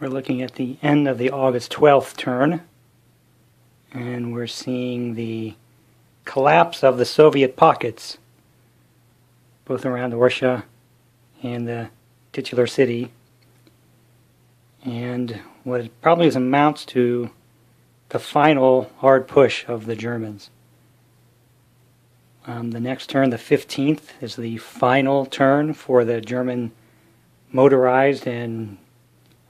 We're looking at the end of the August 12th turn, and we're seeing the collapse of the Soviet pockets, both around Orsha and the titular city, and what probably amounts to the final hard push of the Germans. The next turn, the 15th, is the final turn for the German motorized and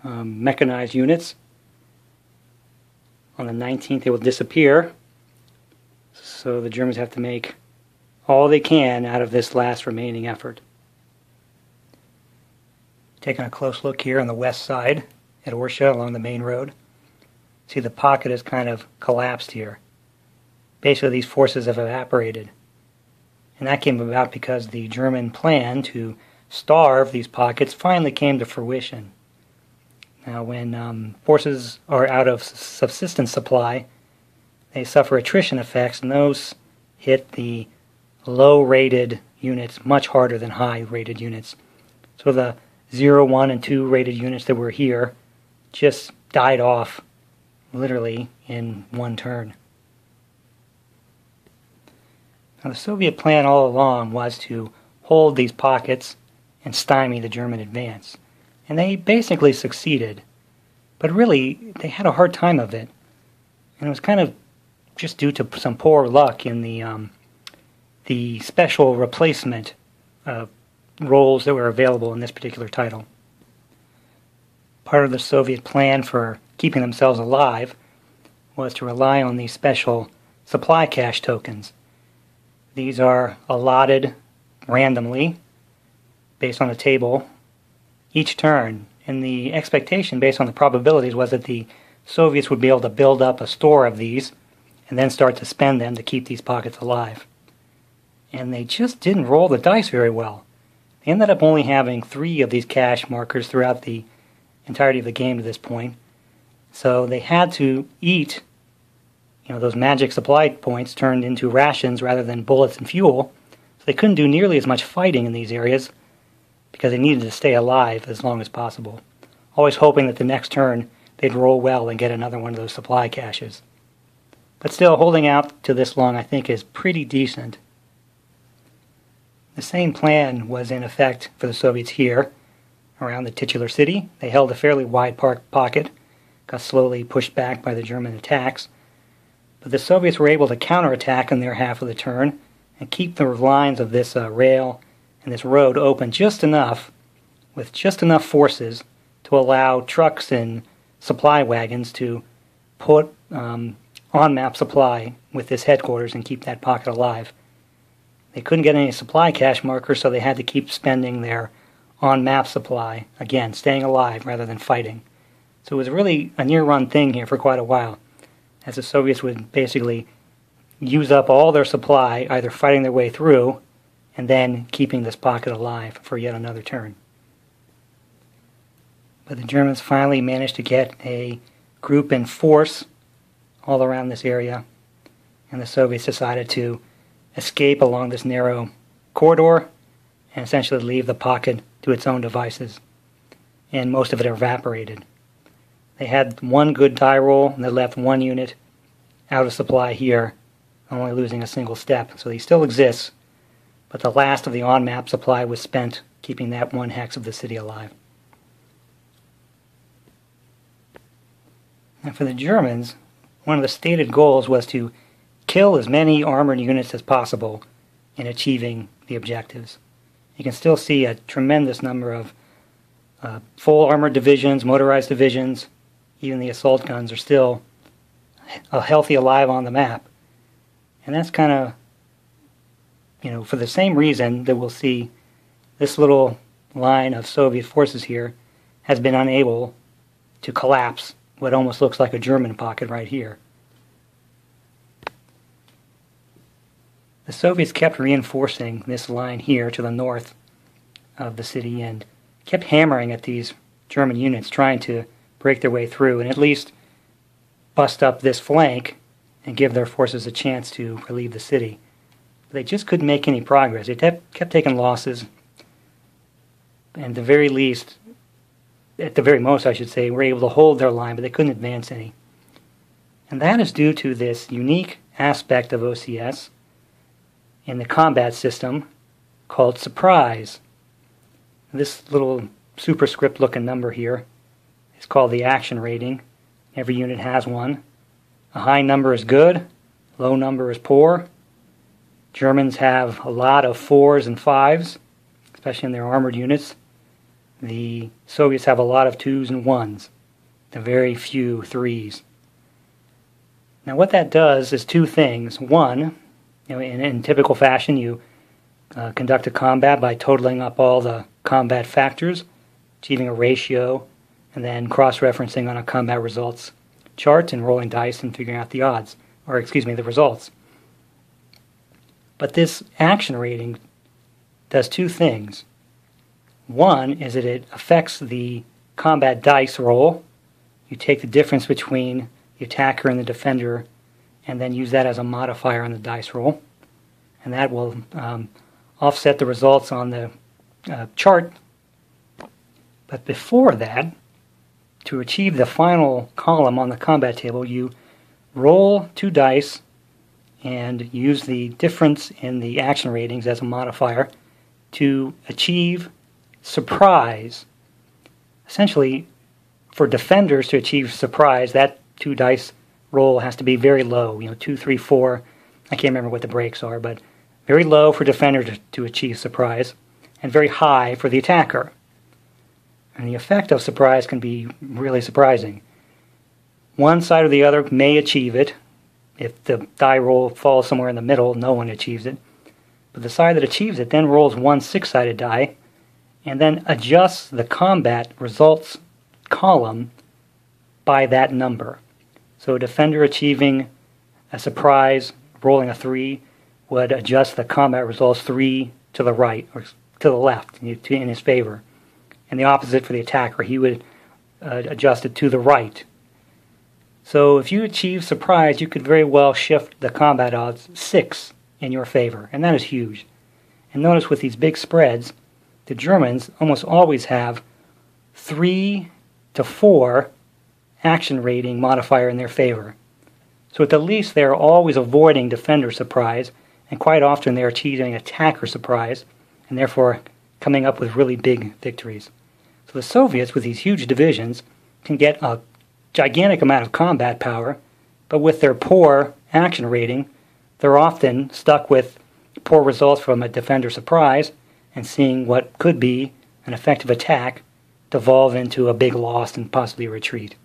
mechanized units. On the 19th, they will disappear, so the Germans have to make all they can out of this last remaining effort. Taking a close look here on the west side at Orsha along the main road. See, the pocket has kind of collapsed here. Basically, these forces have evaporated. And that came about because the German plan to starve these pockets finally came to fruition. Now, when forces are out of subsistence supply, they suffer attrition effects, and those hit the low-rated units much harder than high-rated units. So the 0, 1, and 2 rated units that were here just died off literally in one turn. Now, the Soviet plan all along was to hold these pockets and stymie the German advance. And they basically succeeded. But really, they had a hard time of it. And it was kind of just due to some poor luck in the special replacement roles that were available in this particular title. Part of the Soviet plan for keeping themselves alive was to rely on these special supply cache tokens. These are allotted randomly based on a table each turn, and the expectation based on the probabilities was that the Soviets would be able to build up a store of these and then start to spend them to keep these pockets alive. And they just didn't roll the dice very well. They ended up only having 3 of these cache markers throughout the entirety of the game to this point. So they had to eat, those magic supply points turned into rations rather than bullets and fuel. So they couldn't do nearly as much fighting in these areas because they needed to stay alive as long as possible, always hoping that the next turn they'd roll well and get another one of those supply caches. But still, holding out to this long, I think, is pretty decent. The same plan was in effect for the Soviets here, around the titular city. They held a fairly wide pocket, got slowly pushed back by the German attacks, but the Soviets were able to counterattack in their half of the turn and keep the lines of this rail and this road open just enough, with just enough forces to allow trucks and supply wagons to put on-map supply with this headquarters and keep that pocket alive. They couldn't get any supply cache markers, so they had to keep spending their on-map supply, again, staying alive rather than fighting. So it was really a near-run thing here for quite a while, as the Soviets would basically use up all their supply, either fighting their way through and then keeping this pocket alive for yet another turn. But the Germans finally managed to get a group in force all around this area, and the Soviets decided to escape along this narrow corridor and essentially leave the pocket to its own devices, and most of it evaporated. They had one good die roll, and they left one unit out of supply here, only losing a single step. So he still exists, but the last of the on-map supply was spent keeping that one hex of the city alive. And for the Germans, one of the stated goals was to kill as many armored units as possible in achieving the objectives. You can still see a tremendous number of full armored divisions, motorized divisions, even the assault guns are still healthy alive on the map. And that's kind of, for the same reason that we'll see this little line of Soviet forces here has been unable to collapse what almost looks like a German pocket right here. The Soviets kept reinforcing this line here to the north of the city and kept hammering at these German units, trying to break their way through and at least bust up this flank and give their forces a chance to relieve the city. But they just couldn't make any progress. They kept taking losses, and at the very least, at the very most I should say, were able to hold their line, but they couldn't advance any. And that is due to this unique aspect of OCS in the combat system called surprise. This little superscript looking number here is called the action rating. Every unit has one. A high number is good, low number is poor. Germans have a lot of 4s and 5s, especially in their armored units. The Soviets have a lot of 2s and 1s, and very few 3s. Now what that does is two things. One, in typical fashion, you conduct a combat by totaling up all the combat factors, achieving a ratio, and then cross-referencing on a combat results chart and rolling dice and figuring out the odds, the results. But this action rating does two things. One is that it affects the combat dice roll. You take the difference between the attacker and the defender and then use that as a modifier on the dice roll. And that will offset the results on the chart. But before that, to achieve the final column on the combat table, you roll 2 dice and use the difference in the action ratings as a modifier to achieve surprise. Essentially, for defenders to achieve surprise, that 2 dice roll has to be very low, 2, 3, 4. I can't remember what the breaks are, but very low for defender to achieve surprise, and very high for the attacker. And the effect of surprise can be really surprising. One side or the other may achieve it. If the die roll falls somewhere in the middle, no one achieves it. But the side that achieves it then rolls one 6-sided die and then adjusts the combat results column by that number. So a defender achieving a surprise, rolling a 3, would adjust the combat results 3 to the right, or to the left, in his favor. And the opposite for the attacker, he would adjust it to the right. So if you achieve surprise, you could very well shift the combat odds 6 in your favor, and that is huge. And notice with these big spreads, the Germans almost always have 3 to 4 action rating modifier in their favor. So at the least they're always avoiding defender surprise, and quite often they're achieving attacker surprise, and therefore coming up with really big victories. So the Soviets, with these huge divisions, can get a gigantic amount of combat power, but with their poor action rating, they're often stuck with poor results from a defender surprise and seeing what could be an effective attack devolve into a big loss and possibly a retreat.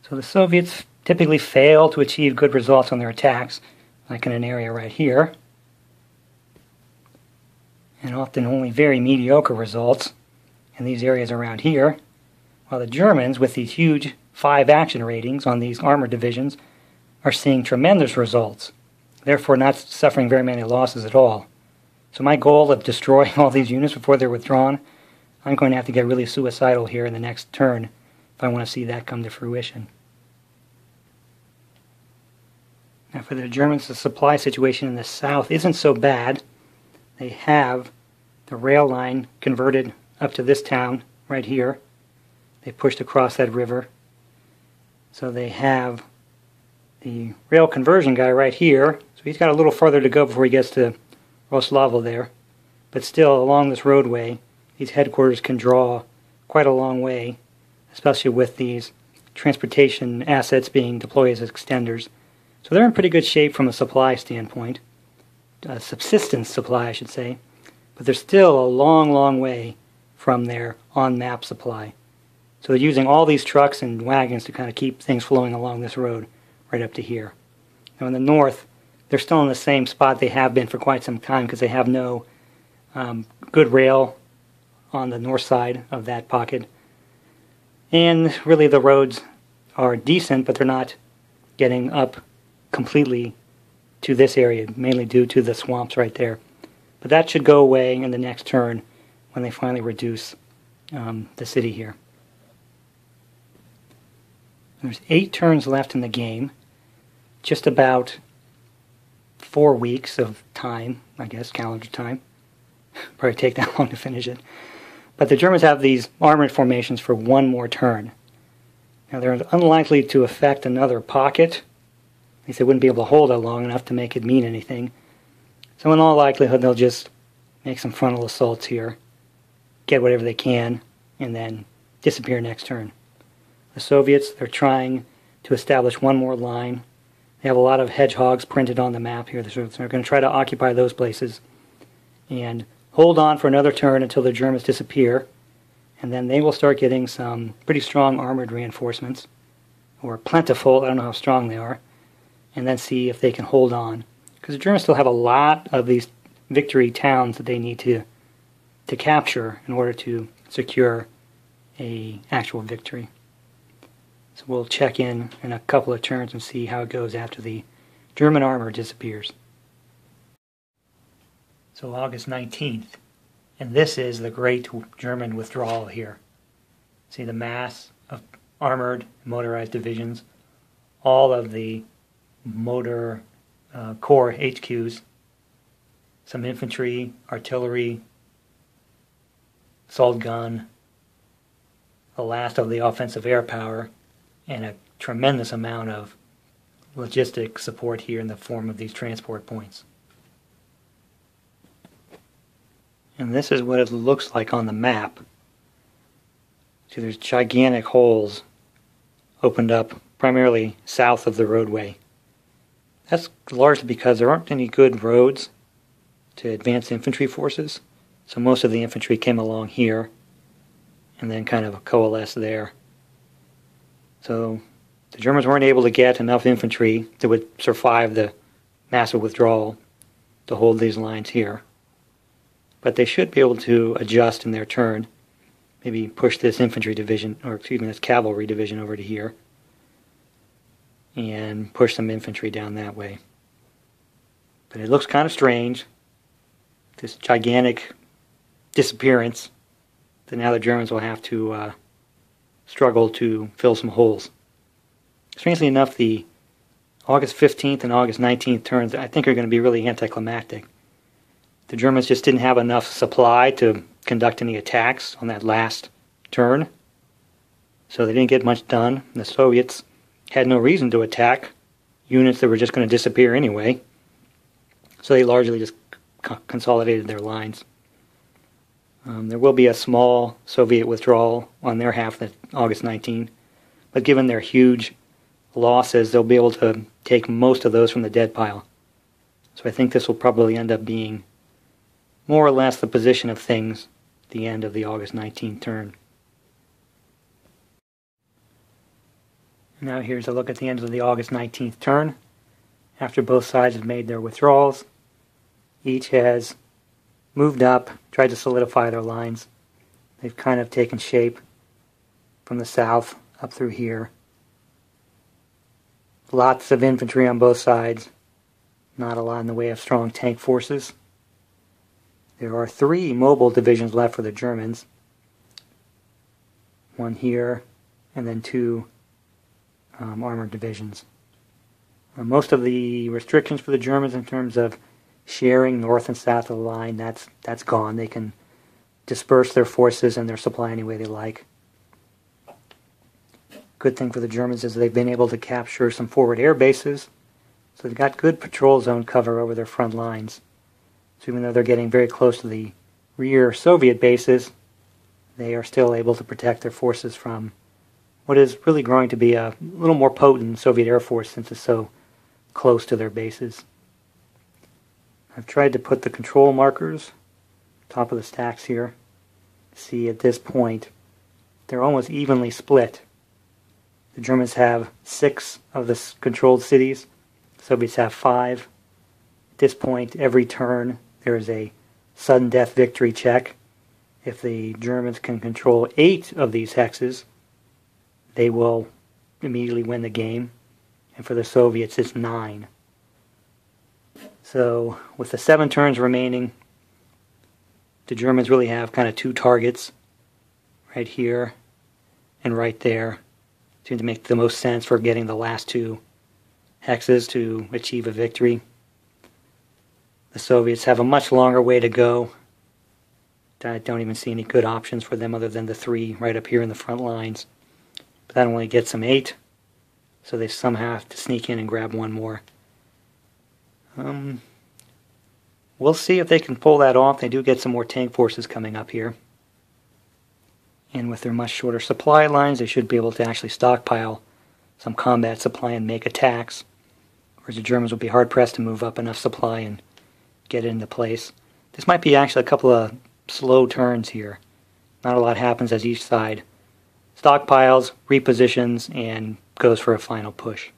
So the Soviets typically fail to achieve good results on their attacks, like in an area right here, and often only very mediocre results in these areas around here, while the Germans, with these huge 5 action ratings on these armored divisions, are seeing tremendous results, therefore not suffering very many losses at all. So my goal of destroying all these units before they're withdrawn, I'm going to have to get really suicidal here in the next turn if I want to see that come to fruition. Now for the Germans, the supply situation in the south isn't so bad. They have the rail line converted up to this town right here. They pushed across that river. So they have the rail conversion guy right here. So he's got a little further to go before he gets to Roslavo there. But still, along this roadway, these headquarters can draw quite a long way, especially with these transportation assets being deployed as extenders. So they're in pretty good shape from a supply standpoint, subsistence supply I should say, but they're still a long, long way from their on-map supply. So they're using all these trucks and wagons to kind of keep things flowing along this road right up to here. Now in the north, they're still in the same spot they have been for quite some time because they have no good rail on the north side of that pocket. And really the roads are decent, but they're not getting up completely to this area, mainly due to the swamps right there. But that should go away in the next turn when they finally reduce the city here. There's 8 turns left in the game, just about 4 weeks of time, I guess, calendar time. Probably take that long to finish it. But the Germans have these armored formations for one more turn. Now they're unlikely to affect another pocket. At least they wouldn't be able to hold it long enough to make it mean anything. So in all likelihood they'll just make some frontal assaults here, get whatever they can, and then disappear next turn. The Soviets, they're trying to establish one more line. They have a lot of hedgehogs printed on the map here, so they're going to try to occupy those places and hold on for another turn until the Germans disappear, and then they will start getting some pretty strong armored reinforcements, or plentiful, I don't know how strong they are, and then see if they can hold on. Because the Germans still have a lot of these victory towns that they need to capture in order to secure an actual victory. So we'll check in a couple of turns and see how it goes after the German armor disappears. So August 19th, and this is the great German withdrawal here. See the mass of armored, motorized divisions, all of the motor corps HQs, some infantry, artillery, assault gun, the last of the offensive air power, and a tremendous amount of logistic support here in the form of these transport points. And this is what it looks like on the map. See, there's gigantic holes opened up primarily south of the roadway. That's largely because there aren't any good roads to advance infantry forces, so most of the infantry came along here and then kind of coalesced there. So the Germans weren't able to get enough infantry that would survive the massive withdrawal to hold these lines here. But they should be able to adjust in their turn, maybe push this infantry division, or excuse me, this cavalry division over to here, and push some infantry down that way. But it looks kind of strange, this gigantic disappearance, that now the Germans will have to struggle to fill some holes. Strangely enough, the August 15th and August 19th turns, I think, are going to be really anticlimactic. The Germans just didn't have enough supply to conduct any attacks on that last turn, so they didn't get much done. The Soviets had no reason to attack units that were just going to disappear anyway, so they largely just consolidated their lines. There will be a small Soviet withdrawal on their half of August 19, but given their huge losses, they'll be able to take most of those from the dead pile. So I think this will probably end up being more or less the position of things at the end of the August 19th turn. Now here's a look at the end of the August 19th turn. After both sides have made their withdrawals, each has moved up, tried to solidify their lines. They've kind of taken shape from the south up through here. Lots of infantry on both sides, not a lot in the way of strong tank forces. There are 3 mobile divisions left for the Germans. One here, and then 2 armored divisions. Most of the restrictions for the Germans in terms of sharing north and south of the line, that's gone. They can disperse their forces and their supply any way they like. Good thing for the Germans is they've been able to capture some forward air bases, so they've got good patrol zone cover over their front lines. So even though they're getting very close to the rear Soviet bases, they are still able to protect their forces from what is really growing to be a little more potent Soviet Air Force since it's so close to their bases. I've tried to put the control markers top of the stacks here. See, at this point, they're almost evenly split. The Germans have 6 of the controlled cities. The Soviets have 5. At this point, every turn, there is a sudden death victory check. If the Germans can control 8 of these hexes, they will immediately win the game. And for the Soviets, it's 9. So, with the 7 turns remaining, the Germans really have kind of 2 targets, right here and right there. Seem to make the most sense for getting the last 2 hexes to achieve a victory. The Soviets have a much longer way to go I don't even see any good options for them other than the 3 right up here in the front lines. But that only gets them 8, so they somehow have to sneak in and grab 1 more. We'll see if they can pull that off. They do get some more tank forces coming up here. And with their much shorter supply lines, they should be able to actually stockpile some combat supply and make attacks. Whereas the Germans will be hard-pressed to move up enough supply and get it into place. This might be actually a couple of slow turns here. Not a lot happens as each side stockpiles, repositions, and goes for a final push.